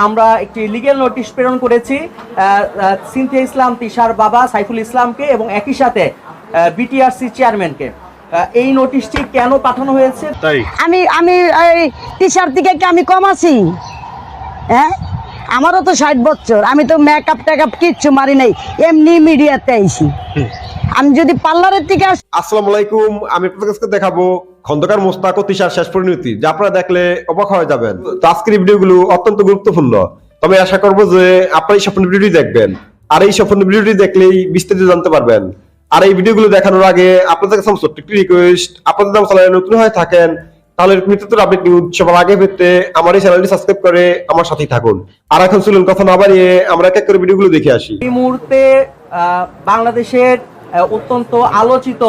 আমরা একটি legal notice প্রেরণ করেছি সিনথিয়া ইসলাম তিশার বাবা সাইফুল ইসলামকে এবং একই সাথে বিটিআরসি চেয়ারম্যানকে। এই নোটিশটি কেন পাঠানো হয়েছে? আমি আমি এই তিশার থেকে কি আমি কম আছি? হ্যাঁ, আমারও তো 60 বছর, আমি তো মেকআপ টেকআপ কিচ্ছু মারি নাই, এমনি মিডিয়াতে আইছি। আমি যদি পার্লারের থেকে আসসালামু আলাইকুম, আমি আপনাদের কাছে দেখাবো খন্দকার মোস্তাক ও তিশার শেষ পরিণতি, যা আপনারা দেখলে অবাক হয়ে যাবেন। তো আজকের ভিডিওগুলো অত্যন্ত গুরুত্বপূর্ণ, তবে আশা করবো যে আপনারা এই সম্পূর্ণ ভিডিওটি দেখবেন, আর এই সম্পূর্ণ ভিডিওটি দেখলেই বিস্তারিত জানতে পারবেন। আর এই ভিডিওগুলো দেখানোর আগে আপনাদের কাছে ছোট্ট একটি রিকোয়েস্ট, আপনাদের নাম চ্যানেলে নতুন হয়ে থাকেন তাহলে নিত্যতর আপডেট নিউজ সবার আগে পেতে আমার এই চ্যানেলটি সাবস্ক্রাইব করে আমার সাথেই থাকুন। আর এখন চলুন কথা না বাড়িয়ে আমরা এক এক করে ভিডিওগুলো দেখে আসি। এই মুহূর্তে বাংলাদেশের অত্যন্ত আলোচিত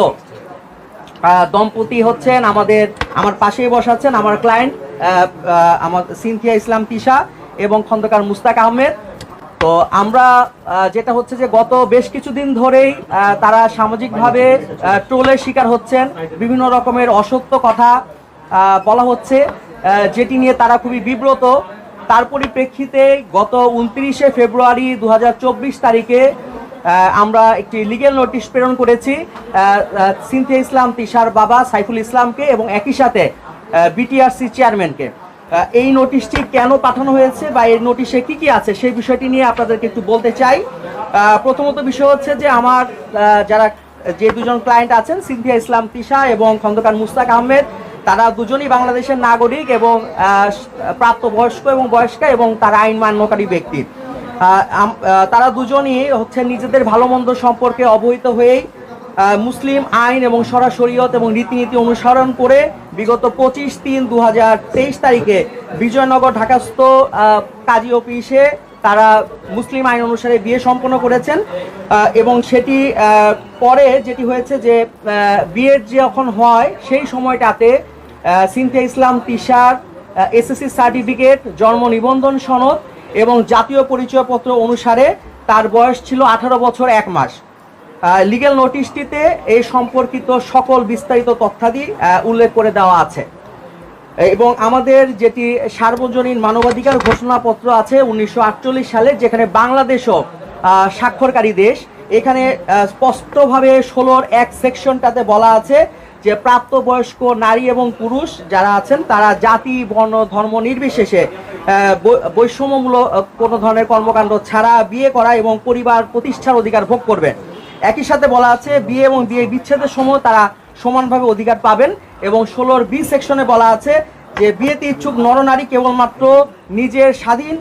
দম্পতি হচ্ছেন আমার পাশেই বসাচ্ছেন আমার ক্লায়েন্ট আমার সিনথিয়া ইসলাম তিশা এবং খন্দকার মুস্তাক আহমেদ। তো আমরা যেটা হচ্ছে যে গত বেশ কিছুদিন ধরেই তারা সামাজিকভাবে ট্রোলের শিকার হচ্ছেন, বিভিন্ন রকমের অসত্য কথা বলা হচ্ছে, যেটি নিয়ে তারা খুবই বিব্রত। তার পরিপ্রেক্ষিতে গত 29শে ফেব্রুয়ারি 2024 তারিখে আমরা একটি লিগ্যাল নোটিশ প্রেরণ করেছি সিনথিয়া ইসলাম তিশার বাবা সাইফুল ইসলামকে এবং একই সাথে বিটিআরসি চেয়ারম্যানকে। এই নোটিশটি কেন পাঠানো হয়েছে বা এই নোটিশে কি কি আছে সেই বিষয়টি নিয়ে আপনাদেরকে একটু বলতে চাই। প্রথমত বিষয় হচ্ছে যে আমার যে দুজন ক্লায়েন্ট আছেন সিনথিয়া ইসলাম তিশা এবং খন্দকার মুস্তাক আহমেদ, তারা দুজনই বাংলাদেশের নাগরিক এবং প্রাপ্তবয়স্ক এবং বয়স্কা এবং তারা আইন মান্যকারী ব্যক্তি। তারা দুজনই হচ্ছে নিজেদের ভালো মন্দ সম্পর্কে অবহিত হয়েই মুসলিম আইন এবং শরীয়ত এবং রীতিনীতি অনুসরণ করে বিগত 25/3/2023 তারিখে বিজয়নগর ঢাকাস্থ কাজী অফিসে তারা মুসলিম আইন অনুসারে বিয়ে সম্পন্ন করেছেন। এবং সেটি পরে যেটি হয়েছে যে বিয়ের যখন হয় সেই সময়টাতে সিনথিয়া ইসলাম তিশার এসএসসি সার্টিফিকেট, জন্ম নিবন্ধন সনদ এবং জাতীয় পরিচয়পত্র অনুসারে তার বয়স ছিল 18 বছর 1 মাস। লিগ্যাল নোটিশটিতে এই সম্পর্কিত সকল বিস্তারিত তথ্যাদি উল্লেখ করে দেওয়া আছে এবং আমাদের যেটি সার্বজনীন মানবাধিকার ঘোষণাপত্র আছে 1948 সালের, যেখানে বাংলাদেশও স্বাক্ষরকারী দেশ, এখানে স্পষ্টভাবে 16-র 1 সেকশনটাতে বলা আছে যে প্রাপ্তবয়স্ক নারী এবং পুরুষ যারা আছেন তারা জাতি, বর্ণ, ধর্ম নির্বিশেষে বৈষম্যমূলক কোনো ধরনের কর্মকাণ্ড ছাড়া বিয়ে করা এবং পরিবার প্রতিষ্ঠার অধিকার ভোগ করবে। একই সাথে বলা আছে বিয়ে এবং বিয়ে বিচ্ছেদের সময় তারা সমানভাবে অধিকার পাবেন এবং 16-র বি সেকশনে বলা আছে যে বিয়েতে ইচ্ছুক নরনারী কেবলমাত্র নিজের স্বাধীন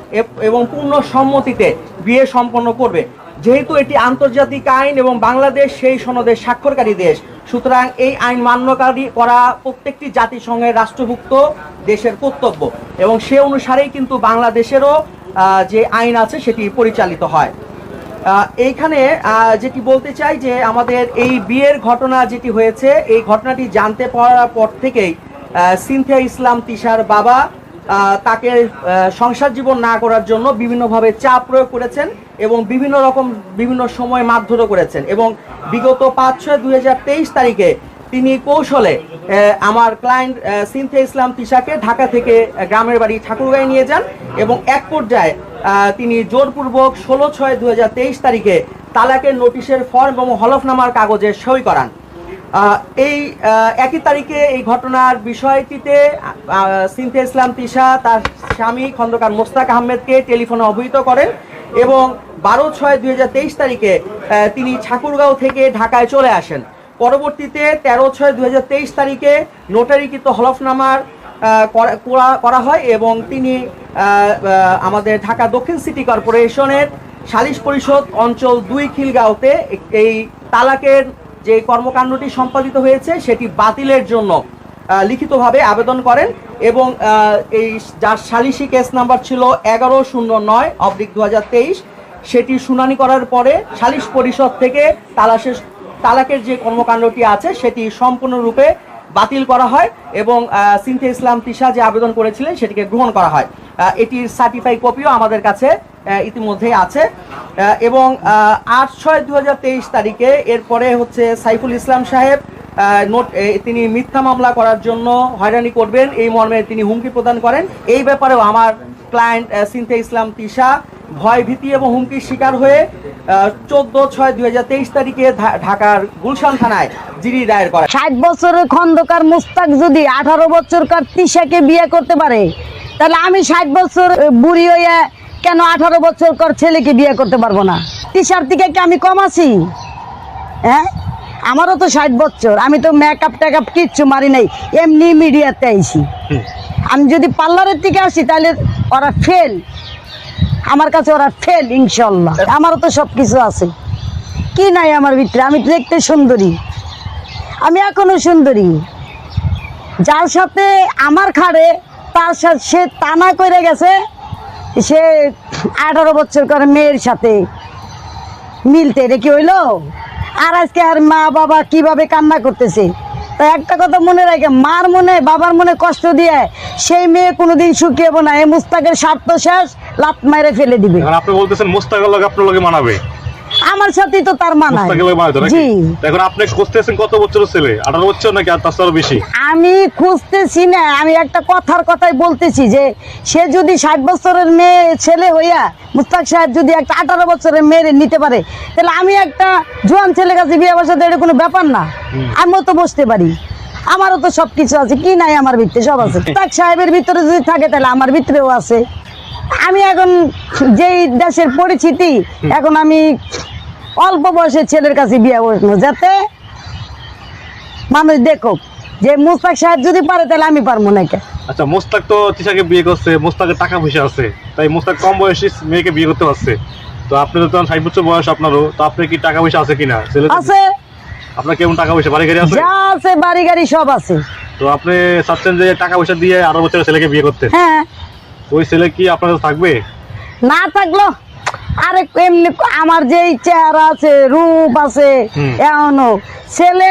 এবং পূর্ণ সম্মতিতে বিয়ে সম্পন্ন করবে। যেহেতু এটি আন্তর্জাতিক আইন এবং বাংলাদেশ সেই সনদের স্বাক্ষরকারী দেশ, সুতরাং এই আইন মান্যকারী করা প্রত্যেকটি জাতিসংঘের রাষ্ট্রভুক্ত দেশের কর্তব্য এবং সে অনুসারেই কিন্তু বাংলাদেশেরও যে আইন আছে সেটি পরিচালিত হয়। এইখানে যেটি বলতে চাই যে আমাদের এই বিয়ের ঘটনা যেটি হয়েছে, এই ঘটনাটি জানতে পারার পর থেকেই সিনথিয়া ইসলাম তিশার বাবা তাকে সংসার জীবন না করার জন্য বিভিন্নভাবে চাপ প্রয়োগ করেছেন এবং বিভিন্ন সময় মারধরও করেছেন এবং বিগত 5/6/2023 তারিখে তিনি কৌশলে আমার ক্লায়েন্ট সিনথিয়া ইসলাম তিশাকে ঢাকা থেকে গ্রামের বাড়ি ঠাকুরগাঁয়ে নিয়ে যান এবং এক পর্যায়ে তিনি জোরপূর্বক 16/6/2023 তারিখে তালাকের নোটিশের ফর্ম এবং হলফনামার কাগজে সই করান। এই একই তারিখে এই ঘটনার বিষয়টিতে সিনথিয়া ইসলাম তিশা তার স্বামী খন্দকার মোস্তাক আহমেদকে টেলিফোনে অবহিত করেন এবং 12/6/2023 তারিখে তিনি ঠাকুরগাঁও থেকে ঢাকায় চলে আসেন। পরবর্তীতে 13/6/2023 তারিখে নোটারিকৃত হলফনামার করা হয় এবং তিনি আমাদের ঢাকা দক্ষিণ সিটি কর্পোরেশনের সালিশ পরিষদ অঞ্চল 2 খিলগাঁওতে এই তালাকের যে কর্মকাণ্ডটি সম্পাদিত হয়েছে সেটি বাতিলের জন্য লিখিতভাবে আবেদন করেন এবং এই যার সালিশি কেস নাম্বার ছিল 1109/2023 সেটি শুনানি করার পরে সালিশ পরিষদ থেকে তালাকের যে কর্মকাণ্ডটি আছে সেটি সম্পূর্ণরূপে বাতিল করা হয় এবং সিনথিয়া ইসলাম তিশা যে আবেদন করেছিলেন সেটিকে গ্রহণ করা হয়। এটির সার্টিফাই কপিও আমাদের কাছে ইতিমধ্যেই আছে এবং 8/6/2023 তারিখে এরপরে হচ্ছে সাইফুল ইসলাম সাহেব তিনি মিথ্যা মামলা করার জন্য হয়রানি করবেন এই মর্মে তিনি হুমকি প্রদান করেন। এই ব্যাপারেও আমার ক্লায়েন্ট সিনথিয়া ইসলাম তিশা ভয় ভীতি এবং হুমকির শিকার হয়ে 14/6/2023 তারিখে ঢাকার গুলশান থানায় জিডি দায়ের করেন। 60 বছরের খন্দকার মুস্তাক যদি 18 বছরকার তিশাকে বিয়ে করতে পারে, তাহলে আমি 60 বছর বুড়ি হইয়া কেন 18 বছরকার ছেলেকে বিয়ে করতে পারবো না? তিশার থেকে কি আমি কম আছি? হ্যাঁ, আমারও তো 60 বছর, আমি তো মেকআপ টেকআপ কিচ্ছু মারি নাই, এমনি মিডিয়াতে আইছি। আমি যদি পার্লারের থেকে আসি তাহলে ওরা ফেল, আমার কাছে ওরা ফেল ইনশাল্লাহ। আমারও তো সব কিছু আছে, কি নাই আমার ভিতরে? আমি দেখতে সুন্দরী, আমি এখনো সুন্দরী। যার সাথে আমার খাড়ে তার সাথে সে টানা করে গেছে, সে 18 বছর করে মেয়ের সাথে মিলতে রেখে হইলো। আর আজকে আর মা বাবা কিভাবে কান্না করতেছে। তাই একটা কথা মনে রাখে, মার মনে বাবার মনে কষ্ট দিয়ে সেই মেয়ে কোনোদিন সুখী হবে না। এই মুস্তাকের স্বার্থ শেষ, লাত মেরে ফেলে দিবে। এখন আপনি বলতেছেন মুস্তাকের লগে আপনার লগে মানাবে, আমার সাথেই তো তার মানায়। মুস্তাকের লগে মানাবে তো নাকি? জি। এখন আপনি খুঁজতেছেন কত বছরের ছেলে? 18 বছর নাকি আর তার চেয়ে আরো বেশি? আমি খুঁজতেছি না, আমি একটা কথাই বলতেছি যে সে যদি 60 বছরের মেয়ে ছেলে হইয়া মুস্তাক সাহেব যদি একটা 18 বছরের মেয়ের নিতে পারে, তাহলে আমি একটা জোয়ান ছেলের কাছে বিয়ে বসাতে এটা কোনো ব্যাপার না। আমিও তো বসতে পারি, আমারও তো সবকিছু আছে, কি নাই আমার ভিতরে? সব আছে। মুস্তাক সাহেবের ভিতরে যদি থাকে তাহলে আমার ভিতরেও আছে। আমি এখন যেই দেশের পরিচিতি, এখন আমি অল্প বয়সের ছেলের কাছে বিয়ে বসবো, যাতে মানুষ দেখো যে মুস্তাক সাহেব যদি পারে তাহলে আমি পারবো না। কে? আচ্ছা, মুস্তাক তো তিশাকে বিয়ে করছে, মুস্তাকের টাকা পয়সা আছে, তাই মুস্তাক কম বয়সী মেয়েকে বিয়ে করতে পারছে। তো আপনি তো 60 বছর বয়স আপনারও, তো আপনার কি টাকা পয়সা আছে কিনা? ছেলে আছে, আপনার কেমন টাকা পয়সা, বাড়ি গাড়ি আছে? যা আছে বাড়ি গাড়ি সব আছে। তো আপনি চাচ্ছেন যে টাকা পয়সা দিয়ে 18 বছরের ছেলেকে বিয়ে করতে? হ্যাঁ। ওই ছেলে কি আপনার কাছে থাকবে? না থাকলো আরে এমনি আমার যেই চেহারা আছে, রূপ আছে, এমনও ছেলে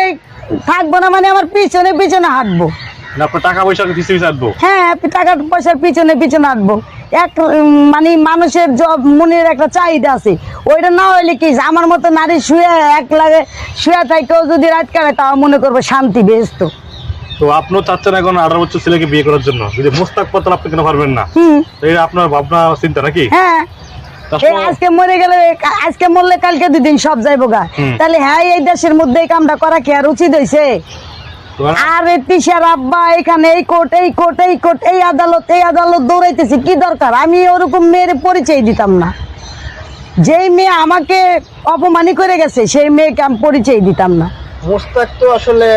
থাকবো না মানে আমার পিছনে পিছনে হাঁটবো। না আপনার টাকা পয়সা কিছু আসবো? হ্যাঁ, টাকা পয়সার পিছনে পিছনে হাঁটবো। মানে মানুষের মনের একটা চাহিদা আছে, ওইটা না হইলে কি আমার মতো নারী শুয়ে এক লাগে শুয়ে থাকেও যদি রাত কাটে তাও মনে করবো শান্তি বেস্ত। তো আপনিও চাচ্ছেন এখন 18 বছর ছেলেকে বিয়ে করার জন্য, যদি মুস্তাক পাতেন আপনি কেন পারবেন না? এটা আপনার ভাবনা চিন্তা নাকি? হ্যাঁ, আজকে মরে গেলে, আজকে মরলে কালকে 2 দিন সব যাইবো গা। তাহলে হ্যাঁ, এই দেশের মধ্যে এই কামটা করা কি আর উচিত হয়েছে? আর তিশার আব্বা এখানে এই কোর্ট এই কোর্ট এই কোর্ট এই আদালত দৌড়াইতেছি, কি দরকার? আমি ওরকম মেয়ের পরিচয় দিতাম না। যেই মেয়ে আমাকে অপমানি করে গেছে সেই মেয়েকে আমি পরিচয় দিতাম না। মুস্তাক তো আসলে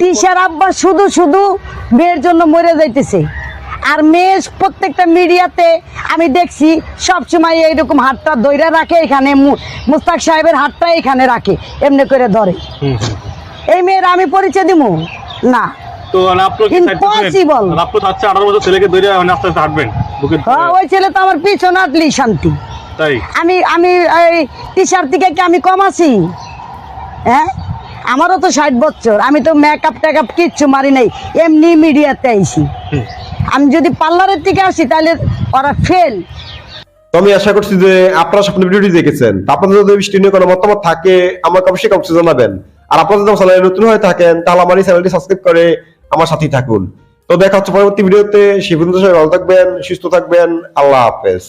তিশার আব্বা শুধু শুধু মেয়ের জন্য মরে যাইতেছে। আর মেয়ে প্রত্যেকটা মিডিয়াতে আমি দেখছি সবসময় এইরকম হাতটা ধইরা রাখে, এখানে মুস্তাক সাহেবের হাতটা এখানে রাখে, এমনি করে ধরে। এই মেয়ের আমি পরিচয় দিব না। তো আপনি কি Impossible. আপনি চাচ্ছে 18 বছর ছেলেকে ধরে আস্তে আস্তে হাঁটবেন বুকে? হ্যাঁ, ওই ছেলে তো আমার পিছনে হাঁটলেই শান্তি। তাই আমি এই তিশার থেকে কি আমি কম আছি? হ্যাঁ, আমারও তো 60 বছর, আমি তো মেকআপ টেকআপ কিচ্ছু মারি নাই, এমনি মিডিয়াতে আইছি। আমি যদি পার্লারের থেকে আসি তাহলে ওরা ফেল। তো আমি আশা করছি যে আপনারা স্বপ্ন ভিডিওটি দেখেছেন। আপনাদের যদি বৃষ্টি নিয়ে কোনো মতামত থাকে আমাকে অবশ্যই কমেন্টে জানাবেন। আর আপনারা যদি চ্যানেলে নতুন হয়ে থাকেন তাহলে আমার এই চ্যানেলটি সাবস্ক্রাইব করে আমার সাথেই থাকুন। তো দেখা হচ্ছে পরবর্তী ভিডিওতে। সে পর্যন্ত সবাই ভালো থাকবেন, সুস্থ থাকবেন। আল্লাহ হাফেজ।